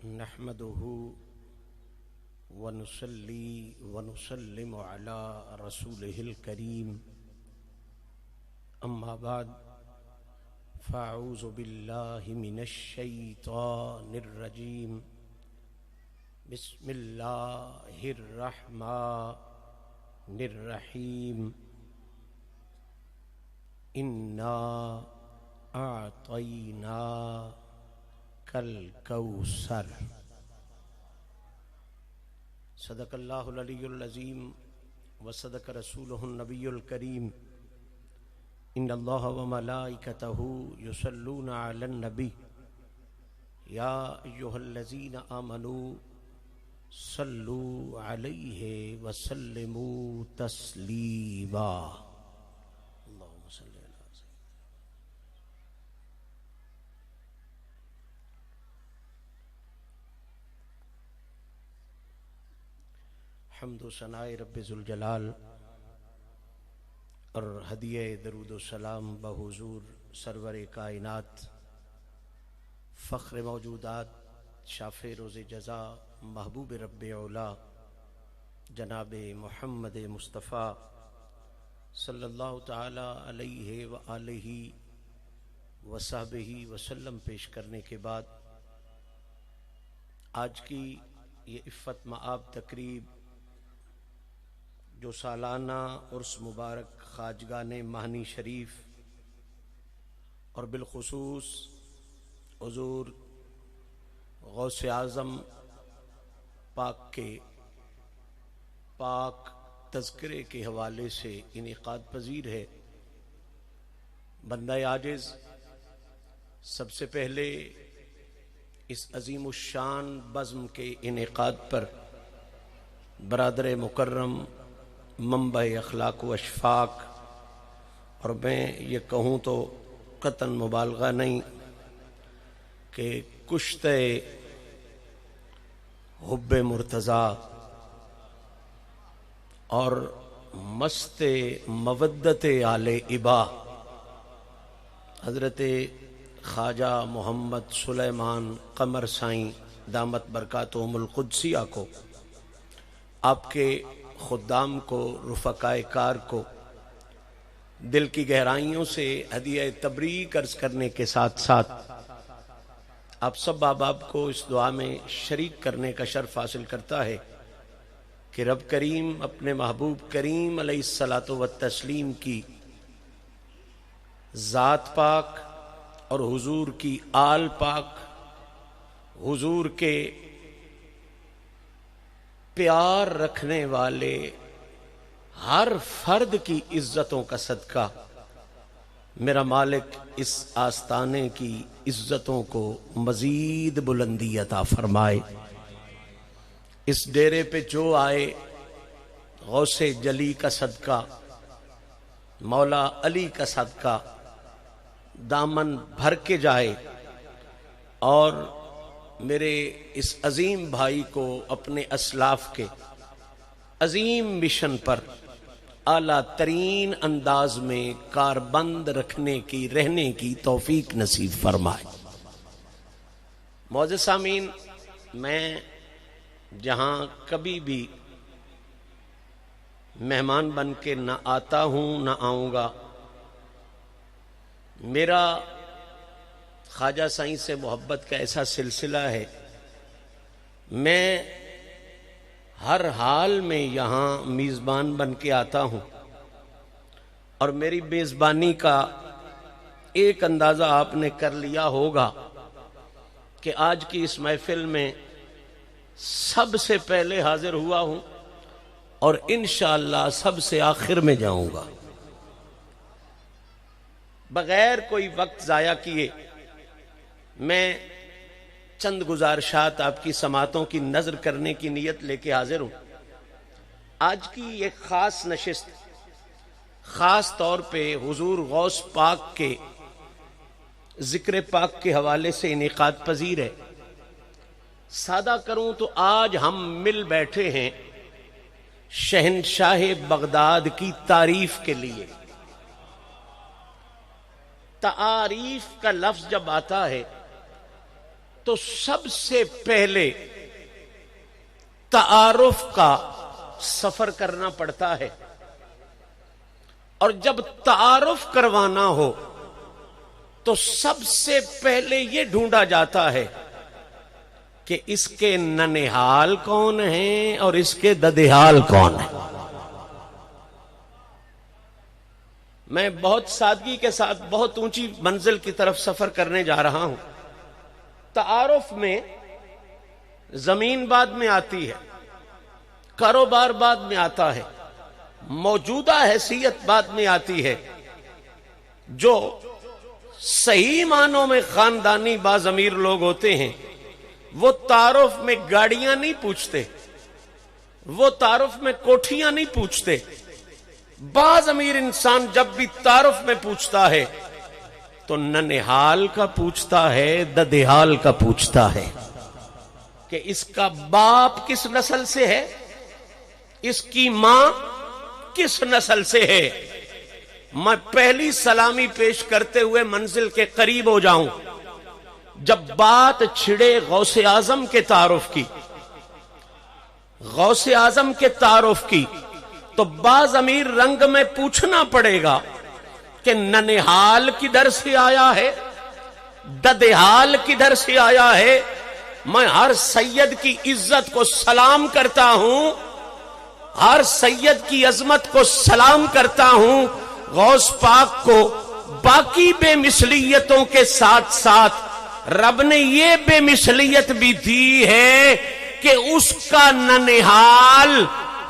نحمده ونصلي ونسلم على رسوله الكريم أما بعد فأعوذ بالله من الشيطان الرجيم بسم الله الرحمن الرحيم إنا أعطيناك الكوثر صدق اللہ العلی العظیم وصدق رسولہ النبی الکریم ان اللہ وملائکتہ یصلون علی النبی یا ایہا الذین آمنوا صلوا علیہ وسلموا تسلیما اللہم صلی علی سیدنا حمد و ثناء رب ذوالجلال اور ہدیہ درود و سلام بحضور سرور کائنات فخر موجودات شافع روز جزا محبوب رب اولا جناب محمد مصطفیٰ صلی اللہ تعالی علیہ وآلہ وصحبہ وسلم پیش کرنے کے بعد آج کی یہ عفت مآب تقریب جو سالانہ عرس مبارک خواجگان مہنی شریف اور بالخصوص حضور غوث اعظم پاک کے پاک تذکرے کے حوالے سے انعقاد پذیر ہے، بندہ عاجز سب سے پہلے اس عظیم الشان بزم کے انعقاد پر برادر مکرم منبع اخلاق و اشفاق، اور میں یہ کہوں تو قطعاً مبالغہ نہیں کہ کشتہ حب مرتضیٰ اور مست مودت آل ابا حضرت خواجہ محمد سلیمان قمر سائیں دامت برکاتہم القدسیہ کو، آپ کے خدام کو، رفقائے کار کو دل کی گہرائیوں سے ہدیہ تبریک عرض کرنے کے ساتھ ساتھ آپ سب احباب کو اس دعا میں شریک کرنے کا شرف حاصل کرتا ہے کہ رب کریم اپنے محبوب کریم علیہ الصلاۃ والتسلیم کی ذات پاک اور حضور کی آل پاک، حضور کے پیار رکھنے والے ہر فرد کی عزتوں کا صدقہ میرا مالک اس آستانے کی عزتوں کو مزید بلندی عطا فرمائے۔ اس ڈیرے پہ جو آئے غوث جلی کا صدقہ، مولا علی کا صدقہ دامن بھر کے جائے اور میرے اس عظیم بھائی کو اپنے اسلاف کے عظیم مشن پر اعلیٰ ترین انداز میں کاربند رہنے کی توفیق نصیب فرمائے۔ معزز سامعین، میں جہاں کبھی بھی مہمان بن کے نہ آتا ہوں نہ آؤں گا، میرا خواجہ سائیں سے محبت کا ایسا سلسلہ ہے، میں ہر حال میں یہاں میزبان بن کے آتا ہوں، اور میری میزبانی کا ایک اندازہ آپ نے کر لیا ہوگا کہ آج کی اس محفل میں سب سے پہلے حاضر ہوا ہوں اور انشاءاللہ سب سے آخر میں جاؤں گا۔ بغیر کوئی وقت ضائع کیے میں چند گزارشات آپ کی سماعتوں کی نظر کرنے کی نیت لے کے حاضر ہوں۔ آج کی ایک خاص نشست خاص طور پہ حضور غوث پاک کے ذکر پاک کے حوالے سے انعقاد پذیر ہے۔ سادہ کروں تو آج ہم مل بیٹھے ہیں شہنشاہ بغداد کی تعریف کے لیے۔ تعریف کا لفظ جب آتا ہے تو سب سے پہلے تعارف کا سفر کرنا پڑتا ہے، اور جب تعارف کروانا ہو تو سب سے پہلے یہ ڈھونڈا جاتا ہے کہ اس کے ننہال کون ہیں اور اس کے ددھیال کون ہیں۔ میں بہت سادگی کے ساتھ بہت اونچی منزل کی طرف سفر کرنے جا رہا ہوں۔ تعارف میں زمین بعد میں آتی ہے، کاروبار بعد میں آتا ہے، موجودہ حیثیت بعد میں آتی ہے۔ جو صحیح معنوں میں خاندانی باضمیر لوگ ہوتے ہیں وہ تعارف میں گاڑیاں نہیں پوچھتے، وہ تعارف میں کوٹھیاں نہیں پوچھتے۔ بعض امیر انسان جب بھی تعارف میں پوچھتا ہے تو ننہال کا پوچھتا ہے، ددھیال کا پوچھتا ہے کہ اس کا باپ کس نسل سے ہے، اس کی ماں کس نسل سے ہے۔ میں پہلی سلامی پیش کرتے ہوئے منزل کے قریب ہو جاؤں، جب بات چھڑے غوث اعظم کے تعارف کی، غوث اعظم کے تعارف کی، تو بعض امیر رنگ میں پوچھنا پڑے گا کہ ننہال کدھر سے آیا ہے، ددھیال کدھر سے آیا ہے۔ میں ہر سید کی عزت کو سلام کرتا ہوں، ہر سید کی عظمت کو سلام کرتا ہوں۔ غوث پاک کو باقی بے مثلیتوں کے ساتھ ساتھ رب نے یہ بے مثلیت بھی دی ہے کہ اس کا ننہال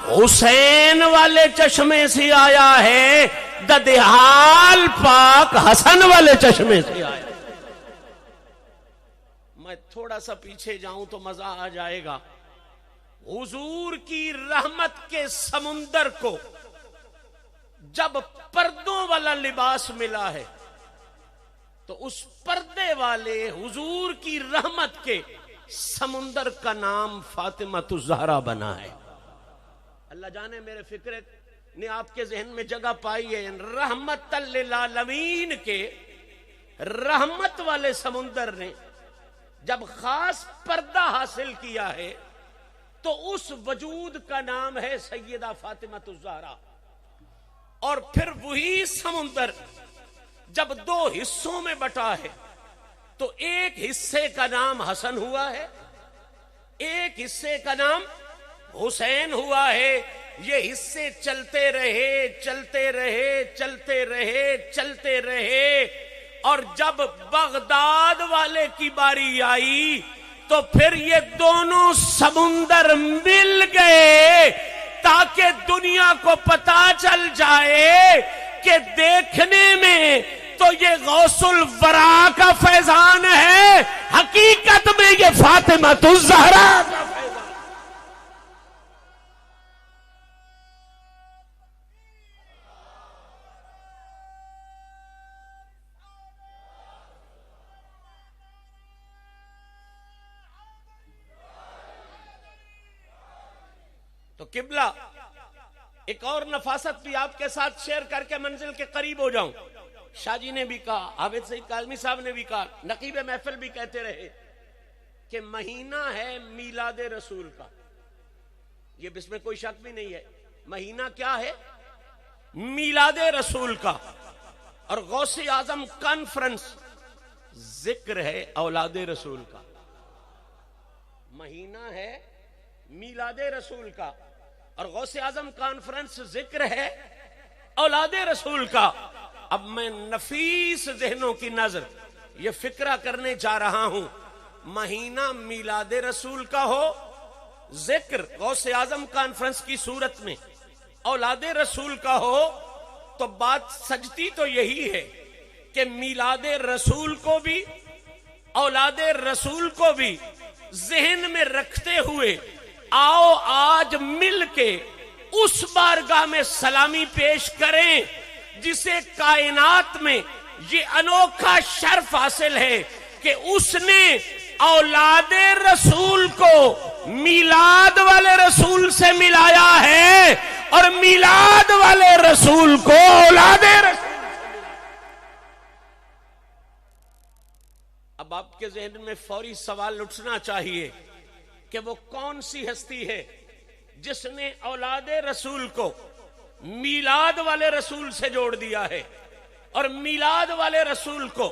حسین والے چشمے سے آیا ہے، ددھیال پاک حسن والے چشمے سے آیا۔ میں تھوڑا سا پیچھے جاؤں تو مزہ آ جائے گا۔ حضور کی رحمت کے سمندر کو جب پردوں والا لباس ملا ہے تو اس پردے والے حضور کی رحمت کے سمندر کا نام فاطمۃ الزہرا بنا ہے۔ اللہ جانے میرے فکر نے آپ کے ذہن میں جگہ پائی ہے، رحمت للعالمین کے رحمت والے سمندر نے جب خاص پردہ حاصل کیا ہے تو اس وجود کا نام ہے سیدہ فاطمۃ الزہرا۔ اور پھر وہی سمندر جب دو حصوں میں بٹا ہے تو ایک حصے کا نام حسن ہوا ہے، ایک حصے کا نام حسین ہوا ہے۔ یہ حصے چلتے رہے چلتے رہے چلتے رہے چلتے رہے، اور جب بغداد والے کی باری آئی تو پھر یہ دونوں سمندر مل گئے تاکہ دنیا کو پتا چل جائے کہ دیکھنے میں تو یہ غوث الورا کا فیضان ہے، حقیقت میں یہ فاطمۃ الزہرا کا فیضان۔ تو قبلہ ایک اور نفاست بھی آپ کے ساتھ شیئر کر کے منزل کے قریب ہو جاؤں۔ شاہ جی نے بھی کہا، عابد سعید کاظمی صاحب نے بھی کہا، نقیب محفل بھی کہتے رہے کہ مہینہ ہے میلاد رسول کا۔ یہ اس میں کوئی شک بھی نہیں ہے، مہینہ کیا ہے؟ میلاد رسول کا۔ اور غوث اعظم کانفرنس ذکر ہے اولاد رسول کا۔ مہینہ ہے میلاد رسول کا اور غوث اعظم کانفرنس ذکر ہے اولاد رسول کا۔ اب میں نفیس ذہنوں کی نظر یہ فکرہ کرنے جا رہا ہوں، مہینہ میلاد رسول کا ہو، ذکر غوث اعظم کانفرنس کی صورت میں اولاد رسول کا ہو، تو بات سجتی تو یہی ہے کہ میلاد رسول کو بھی اولاد رسول کو بھی ذہن میں رکھتے ہوئے آؤ آج مل کے اس بارگاہ میں سلامی پیش کریں جسے کائنات میں یہ انوکھا شرف حاصل ہے کہ اس نے اولاد رسول کو میلاد والے رسول سے ملایا ہے اور میلاد والے رسول کو اولاد رسول۔ اب آپ کے ذہن میں فوری سوال اٹھنا چاہیے کہ وہ کون سی ہستی ہے جس نے اولاد رسول کو میلاد والے رسول سے جوڑ دیا ہے اور میلاد والے رسول کو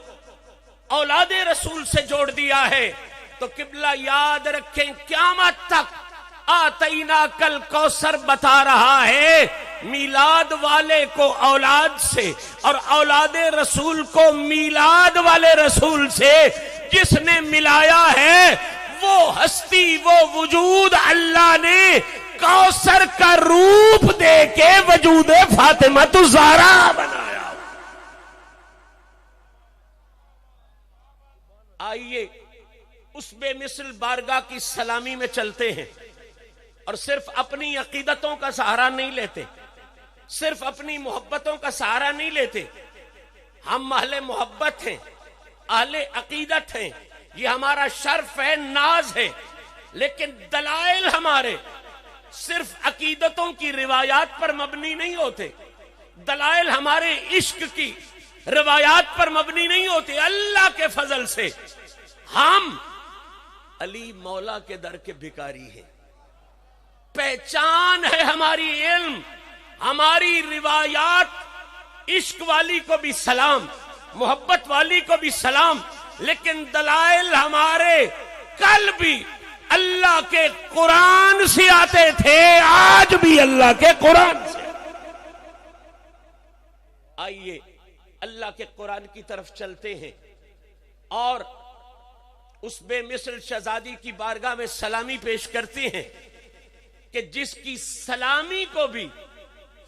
اولاد رسول سے جوڑ دیا ہے؟ تو قبلہ یاد رکھیں، قیامت تک آتینا کل کوثر بتا رہا ہے میلاد والے کو اولاد سے اور اولاد رسول کو میلاد والے رسول سے جس نے ملایا ہے وہ ہستی، وہ وجود اللہ نے کوثر کا روپ دے کے وجود فاطمہ الزہرا بنایا۔ آئیے اس بے مثل بارگاہ کی سلامی میں چلتے ہیں اور صرف اپنی عقیدتوں کا سہارا نہیں لیتے، صرف اپنی محبتوں کا سہارا نہیں لیتے۔ ہم اہل محبت ہیں، اہل عقیدت ہیں، یہ ہمارا شرف ہے، ناز ہے، لیکن دلائل ہمارے صرف عقیدتوں کی روایات پر مبنی نہیں ہوتے، دلائل ہمارے عشق کی روایات پر مبنی نہیں ہوتے۔ اللہ کے فضل سے ہم علی مولا کے در کے بھکاری ہیں، پہچان ہے ہماری علم، ہماری روایات، عشق والی کو بھی سلام، محبت والی کو بھی سلام، لیکن دلائل ہمارے کل بھی اللہ کے قرآن سے آتے تھے، آج بھی اللہ کے قرآن سے۔ آئیے اللہ کے قرآن کی طرف چلتے ہیں اور اس بے مثل شہزادی کی بارگاہ میں سلامی پیش کرتے ہیں کہ جس کی سلامی کو بھی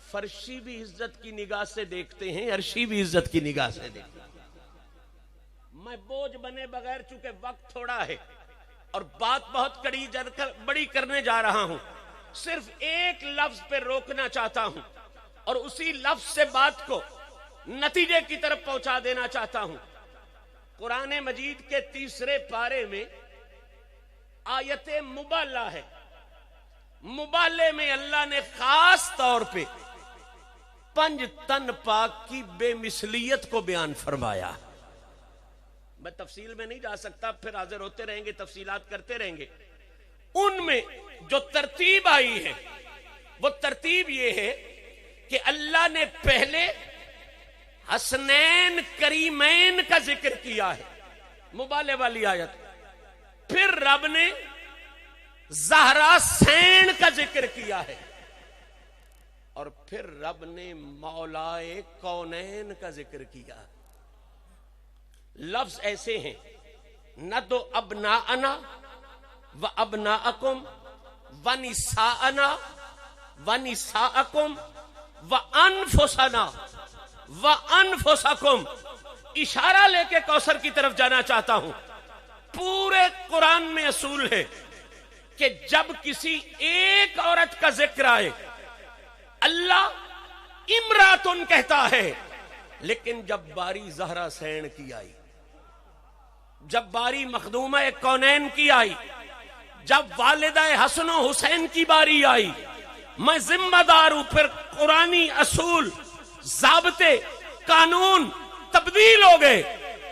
فرشی بھی عزت کی نگاہ سے دیکھتے ہیں، عرشی بھی عزت کی نگاہ سے دیکھتے ہیں۔ میں بوجھ بنے بغیر، چونکہ وقت تھوڑا ہے اور بات بہت بڑی کرنے جا رہا ہوں، صرف ایک لفظ پہ روکنا چاہتا ہوں اور اسی لفظ سے بات کو نتیجے کی طرف پہنچا دینا چاہتا ہوں۔ قرآن مجید کے 3 پارے میں آیت مبالہ ہے، مبالے میں اللہ نے خاص طور پہ 5 تن پاک کی بے مثلیت کو بیان فرمایا۔ میں تفصیل میں نہیں جا سکتا، پھر حاضر ہوتے رہیں گے، تفصیلات کرتے رہیں گے۔ ان میں جو ترتیب آئی ہے وہ ترتیب یہ ہے کہ اللہ نے پہلے حسنین کریمین کا ذکر کیا ہے، مبالے والی آیت، پھر رب نے زہرا سین کا ذکر کیا ہے، اور پھر رب نے مولائے کونین کا ذکر کیا۔ لفظ ایسے ہیں، ندو ابناءنا و ابناءکم و نساءنا و نساءکم و انفسنا و انفسکم۔ اشارہ لے کے کوثر کی طرف جانا چاہتا ہوں۔ پورے قرآن میں اصول ہے کہ جب کسی ایک عورت کا ذکر آئے اللہ امراتن کہتا ہے، لیکن جب باری زہرا سین کی آئی، جب باری مخدومہ کونین کی آئی، جب والدہ حسن و حسین کی باری آئی، میں ذمہ دار ہوں، پھر قرآنی اصول، ضابطے، قانون تبدیل ہو گئے۔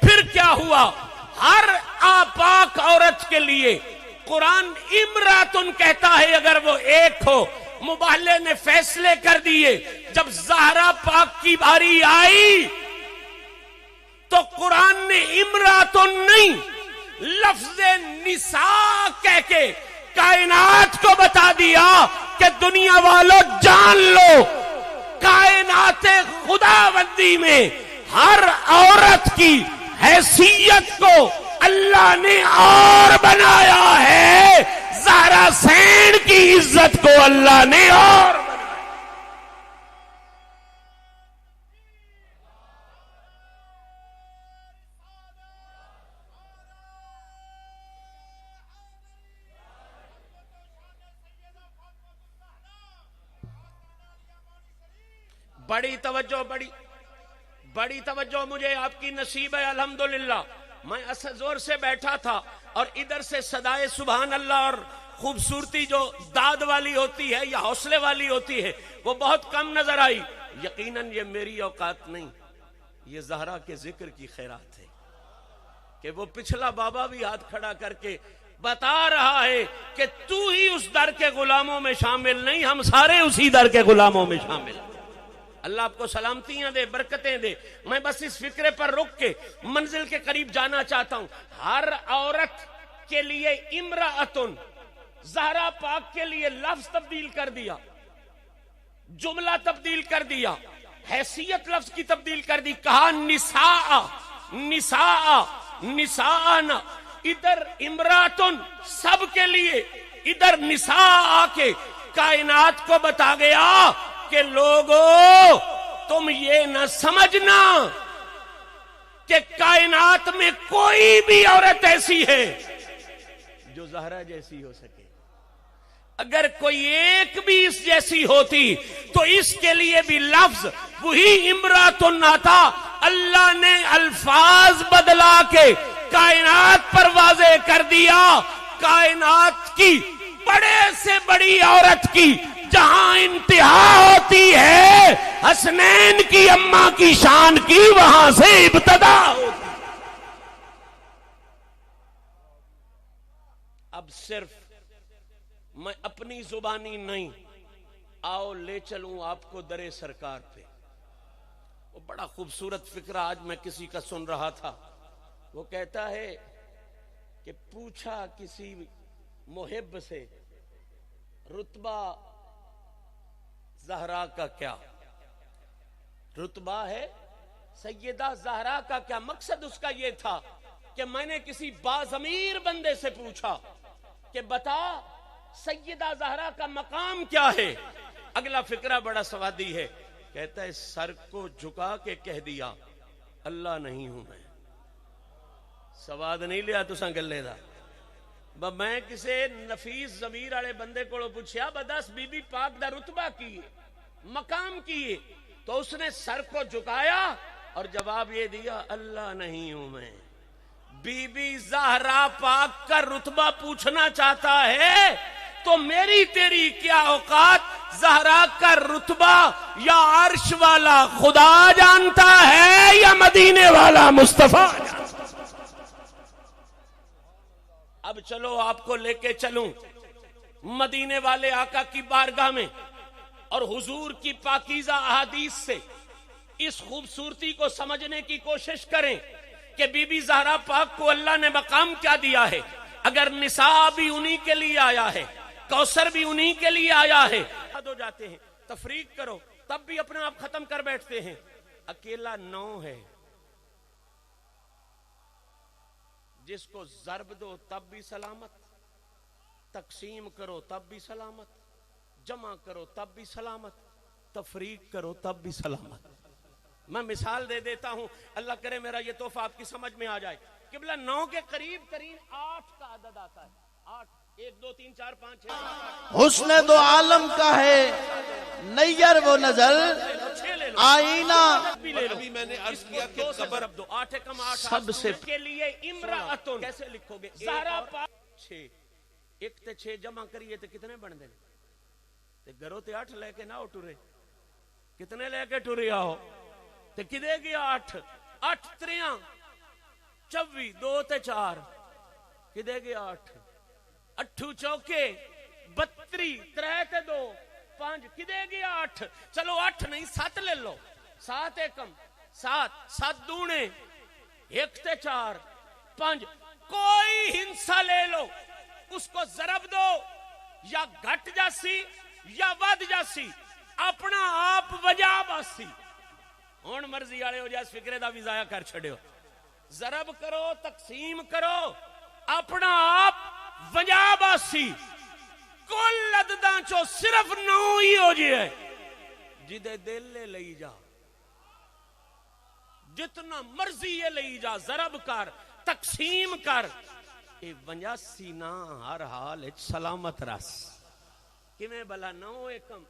پھر کیا ہوا؟ ہر آپاک عورت کے لیے قرآن امراتن کہتا ہے اگر وہ ایک ہو۔ مبالے نے فیصلے کر دیے، جب زہرا پاک کی باری آئی تو قرآن نے امراتن نہیں، لفظ نساء کہہ کے کائنات کو بتا دیا کہ دنیا والوں جان لو، کائنات خداوندی میں ہر عورت کی حیثیت کو اللہ نے اور بنایا ہے، زہرا سین کی عزت کو اللہ نے اور بنایا۔ بڑی توجہ مجھے آپ کی نصیب ہے، الحمدللہ۔ میں زور سے بیٹھا تھا اور ادھر سے صدائے سبحان اللہ اور خوبصورتی جو داد والی ہوتی ہے یا حوصلے والی ہوتی ہے وہ بہت کم نظر آئی۔ یقیناً یہ میری اوقات نہیں، یہ زہرا کے ذکر کی خیرات ہے کہ وہ پچھلا بابا بھی ہاتھ کھڑا کر کے بتا رہا ہے کہ تو ہی اس در کے غلاموں میں شامل نہیں، ہم سارے اسی در کے غلاموں میں شامل ہیں۔ اللہ آپ کو سلامتیاں دے، برکتیں دے۔ میں بس اس فکرے پر رک کے منزل کے قریب جانا چاہتا ہوں۔ ہر عورت کے لیے امرأتن، زہرا پاک کے لیے لفظ تبدیل کر دیا، جملہ تبدیل کر دیا، حیثیت لفظ کی تبدیل کر دی، کہا نساء نساء نساءن، ادھر امراتن سب کے لیے، ادھر نساء آ کے کائنات کو بتا گیا کہ لوگو تم یہ نہ سمجھنا کہ کائنات میں کوئی بھی عورت ایسی ہے جو زہرا جیسی ہو سکے۔ اگر کوئی ایک بھی اس جیسی ہوتی تو اس کے لیے بھی لفظ وہی امراتن آتا۔ اللہ نے الفاظ بدلا کے کائنات پر واضح کر دیا، کائنات کی بڑے سے بڑی عورت کی جہاں انتہا ہوتی ہے حسنین کی اماں کی شان کی، وہاں سے ابتدا ہوتی۔ اب صرف میں اپنی زبانی نہیں، آؤ لے چلوں آپ کو درے سرکار پہ۔ وہ بڑا خوبصورت فکرہ آج میں کسی کا سن رہا تھا، وہ کہتا ہے کہ پوچھا کسی محب سے رتبہ زہرا کا کیا، رتبہ ہے سیدہ زہرا کا کیا؟ مقصد اس کا یہ تھا کہ میں نے کسی باضمیر بندے سے پوچھا کہ بتا سیدہ زہرا کا مقام کیا ہے۔ اگلا فکرہ بڑا سوادی ہے، کہتا ہے سر کو جھکا کے کہہ دیا اللہ نہیں ہوں میں۔ سواد نہیں لیا تو گلے دا میں کسے نفیس ضمیر والے بندے کو پوچھیا بدس بی بی پاک دا رتبہ کی مقام کی، تو اس نے سر کو جھکایا اور جواب یہ دیا اللہ نہیں ہوں میں۔ بی بی زہرا پاک کا رتبہ پوچھنا چاہتا ہے تو میری تیری کیا اوقات، زہرا کا رتبہ یا عرش والا خدا جانتا ہے یا مدینے والا مصطفیٰ جانتا۔ اب چلو آپ کو لے کے چلوں مدینے والے آقا کی بارگاہ میں، اور حضور کی پاکیزہ احادیث سے اس خوبصورتی کو سمجھنے کی کوشش کریں کہ بی بی زہرا پاک کو اللہ نے مقام کیا دیا ہے۔ اگر نساء بھی انہی کے لیے آیا ہے، کوثر بھی انہی کے لیے آیا ہے، ہو جاتے ہیں تفریق کرو تب بھی اپنا آپ ختم کر بیٹھتے ہیں۔ اکیلا 9 ہے، جس کو ضرب دو تب بھی سلامت، تقسیم کرو تب بھی سلامت، جمع کرو تب بھی سلامت، تفریق کرو تب بھی سلامت۔ میں مثال دے دیتا ہوں، اللہ کرے میرا یہ تحفہ آپ کی سمجھ میں آ جائے۔ قبلہ 9 کے قریب قریب 8 کا عدد آتا ہے، 8، 1 2 3 4 5 6۔ حسن دو عالم کا ہے نیر وہ نظر آئینہ۔ ابھی میں نے عرض کیا کہ قبر 8 کم 8 سب سے کے لیے امرأتن کیسے لکھو گے؟ زہرا پاک 6، 1 تے 6 جمع کریے تو کتنے بن دیں؟ تے گھروں تے 8 لے کے نہ ہو ٹورے، کتنے لے کے ٹورے آؤ تے کدے گیا 8، 8 تریاں 24، 2 تے 4 کدے گیا 8، 8 چوکے 32، 3 تے 2 5 کدے گیا 8۔ چلو 8 نہیں 7 لے لو، 7 ایکم 7، 7 دونے 1 تے 4 5، کوئی ہنسا لے لو، اس کو ضرب دو، یا گھٹ جاسی یا ود جاسی، اپنا آپ وجہ باسی۔ ہون مرضی والے ہو جائے فکرے دا بھی ضائع کر چھڑیو، ضرب کرو تقسیم کرو، اپنا آپ وجہ باسی۔ کل عدداں چو صرف 9 ہی ہو جائے، جدے دل لے لئی جا، جتنا مرضی یہ لئی جا، ضرب کر تقسیم کر، اے 82 نہ ہر حال سلامت رس۔ کمیں بلا 9 ایکم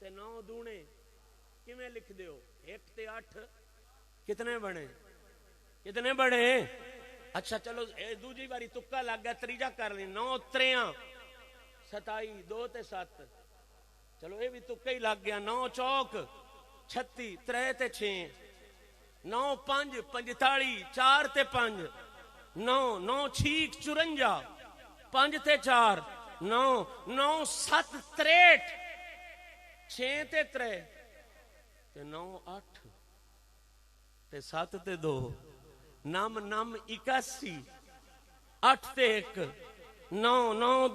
تے 9 دونے کمیں لکھ دیو؟ 1 تے 8 کتنے بنے؟ کتنے بنے؟ اچھا چلو دوجی باری تکا لگ گیا، تریجا کر لیں، 9 تریاں 27، 2 تے 7، چلو یہ بھی تکا ہی لگ گیا، 9 چوک 36، 3 تے 6، 9 5 45، 4 تے 5، 9 9 6 54 5 ਤੇ 4 9 9 7 63 6 ਤੇ 3 ਤੇ 9 8 ਤੇ 7 ਤੇ 2 ਨਮ ਨਮ 81 8 ਤੇ 1 9 9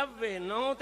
90 9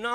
9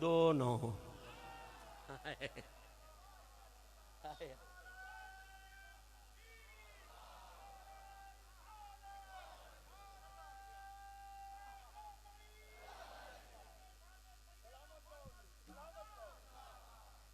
2 9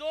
2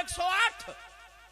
108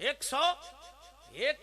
100 1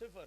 0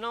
9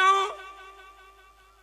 9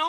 9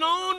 9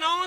9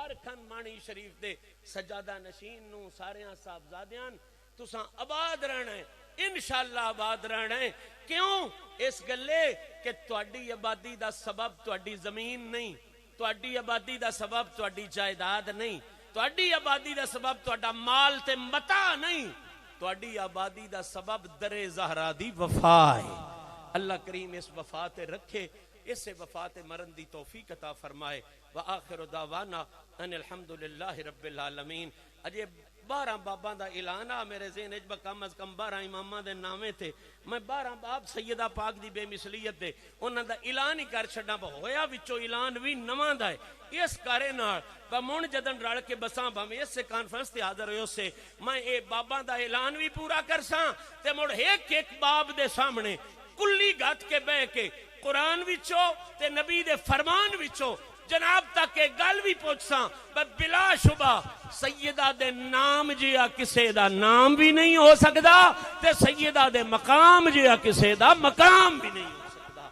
مبارکان مانی شریف دے سجادہ نشین نو ساریاں صاحبزادیاں تساں آباد رہنا ہے انشاءاللہ آباد رہنا ہے کیوں اس گلے کہ تواڈی آبادی دا سبب تواڈی زمین نہیں تواڈی آبادی دا سبب تواڈی جائیداد نہیں تواڈی آبادی دا سبب تواڈا مال تے متاع نہیں تواڈی آبادی دا سبب در زہرا دی وفا ہے اللہ کریم اس وفا تے رکھے اس وفا تے مرن دی توفیق عطا فرمائے وآخر دعوانا ان الحمدللہ رب العالمین اجے 12 باباں دا اعلان آ میرے ذہن وچ کم از کم 12 اماماں دے نامے تھے میں 12 باب سیدہ پاک دی بے مثلیت دے انہاں دا اعلان ہی کر چھڈا ہویا وچوں اعلان وی نواں دا ہے اس کارے نال بمون جدن رل کے بساں بھاویں اس کانفرنس تے حاضر ہوئے سے میں اے باباں دا اعلان وی پورا کرساں تے مڑ ایک ایک باب دے سامنے کلی گھت کے بہ کے قرآن وچوں تے نبی دے فرمان وچوں جناب تک ایک گل بھی پوچھساں بلا شبہ سیدہ دے نام جیا کسے دا نام بھی نہیں ہو سکدا تے سیدہ دے مقام جیا کسے دا مقام بھی نہیں ہو سکدا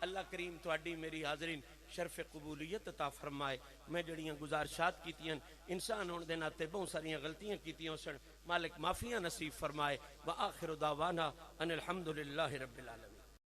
اللہ کریم تواڈی میری حاضرین شرف قبولیت عطا فرمائے میں جڑیاں گزارشات کیتیاں انسان ہون دے ناتے بہت ساریاں غلطیاں کیتیاں سن مالک معافیاں نصیب فرمائے وآخر دعوانا ان الحمدللہ رب العالمین